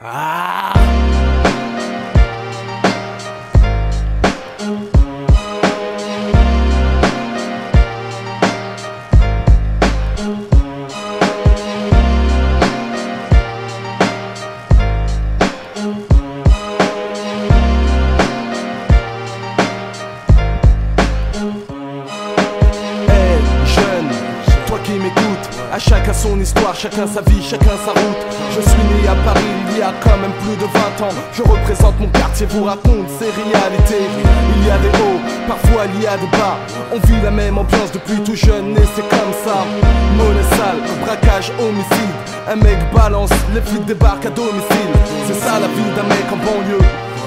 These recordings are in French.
Ah! Qui m'écoute, à chacun son histoire, chacun sa vie, chacun sa route. Je suis né à Paris il y a quand même plus de 20 ans. Je représente mon quartier, vous raconte ses réalités. Il y a des hauts, parfois il y a des bas. On vit la même ambiance depuis tout jeune et c'est comme ça. Monnaie sale, braquage, homicide. Un mec balance, les flics débarquent à domicile. C'est ça la vie d'un mec en banlieue.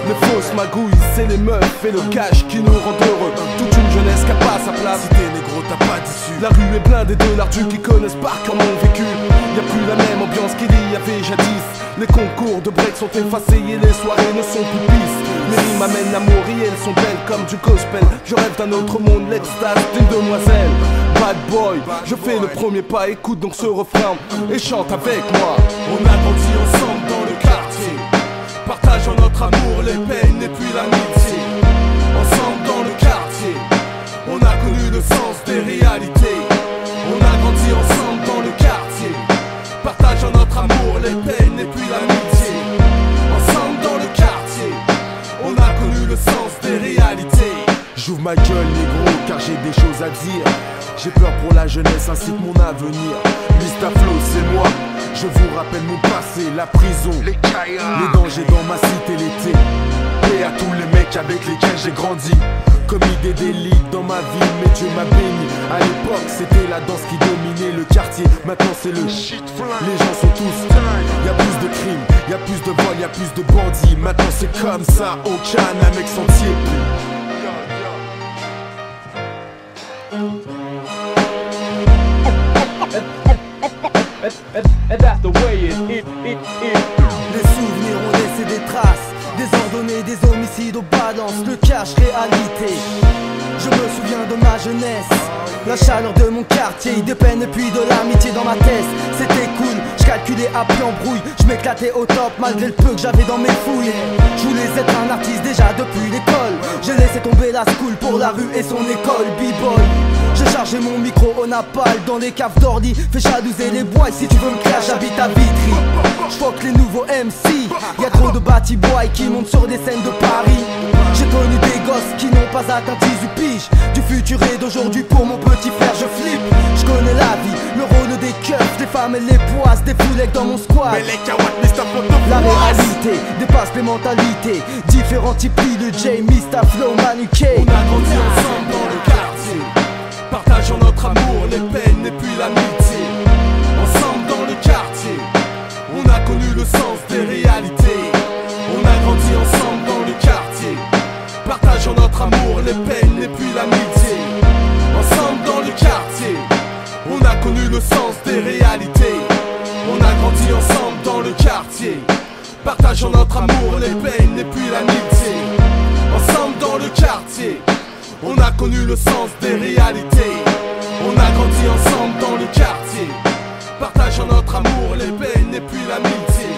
Les fausses magouilles, c'est les meufs et le cash qui nous rendent heureux. Toute une jeunesse qui a pas sa place. Si t'es négro, t'as pas d'issue. La rue est blindée de lardus qui connaissent par cœur mon vécu. Y'a plus la même ambiance qu'il y avait jadis. Les concours de break sont effacés et les soirées ne sont plus pisses. Les rimes m'amènent l'amour et elles sont belles comme du gospel. Je rêve d'un autre monde, l'extase d'une demoiselle. Bad boy, je fais le premier pas, écoute donc ce refrain et chante avec moi. On a grandi ensemble dans le quartier, partageant notre amour, les peines et puis l'amitié. Ensemble dans le quartier, on a connu le sens des réalités. On a grandi ensemble dans le quartier, partageant notre amour, les peines et puis l'amitié. Ensemble dans le quartier, on a connu le sens des réalités. J'ouvre ma gueule négro car j'ai des choses à dire. J'ai peur pour la jeunesse ainsi que mon avenir. Mistaflo c'est moi, je vous rappelle mon passé, la prison, les dangers dans ma cité l'été. Et à tous les mecs avec lesquels j'ai grandi. Commis des délits dans ma vie, mais Dieu m'a béni. À l'époque c'était la danse qui dominait le quartier. Maintenant c'est le shit fly. Les gens sont tous y'a plus de crimes, y'a plus de vols, y'a plus de bandits. Maintenant c'est comme ça, aucun un mec s'en tire plus. And that's the way it. Les souvenirs ont laissé des traces, des ordonnées, des homicides aux balances, le cash réalité. Je me souviens de ma jeunesse, la chaleur de mon quartier, des peines et puis de l'amitié dans ma tête. C'était cool, je calculais à plus en brouille, je m'éclatais au top malgré le peu que j'avais dans mes fouilles. Je voulais être un artiste déjà depuis l'école, j'ai laissé tomber la school pour la rue et son école b-boy. J'ai chargé mon micro au napal dans les caves d'ordi, fais chalouser les bois. Si tu veux me clash, j'habite à Vitry. J'fuck les nouveaux MC, y'a trop de bâti boys qui montent sur des scènes de Paris. J'ai connu des gosses qui n'ont pas atteint 18 piges. Du futur et d'aujourd'hui pour mon petit frère je flippe. Je connais la vie, le rôle des keufs, des femmes et les poisses, des foulecs dans mon squad. La réalité dépasse les mentalités, différents types de J, Mistaflo, Manu K. On a grandi ensemble dans le quartier, partageant notre amour, les peines et puis l'amitié. Ensemble dans le quartier, on a connu le sens des réalités. On a grandi ensemble dans le quartier, partageant notre amour, les peines et puis l'amitié. Ensemble dans le quartier, on a connu le sens des réalités. On a grandi ensemble dans le quartier, partageant notre amour, les peines et puis l'amitié. Ensemble dans le quartier, on a connu le sens des réalités. On a grandi ensemble dans le quartier, partageant notre amour, les peines et puis l'amitié.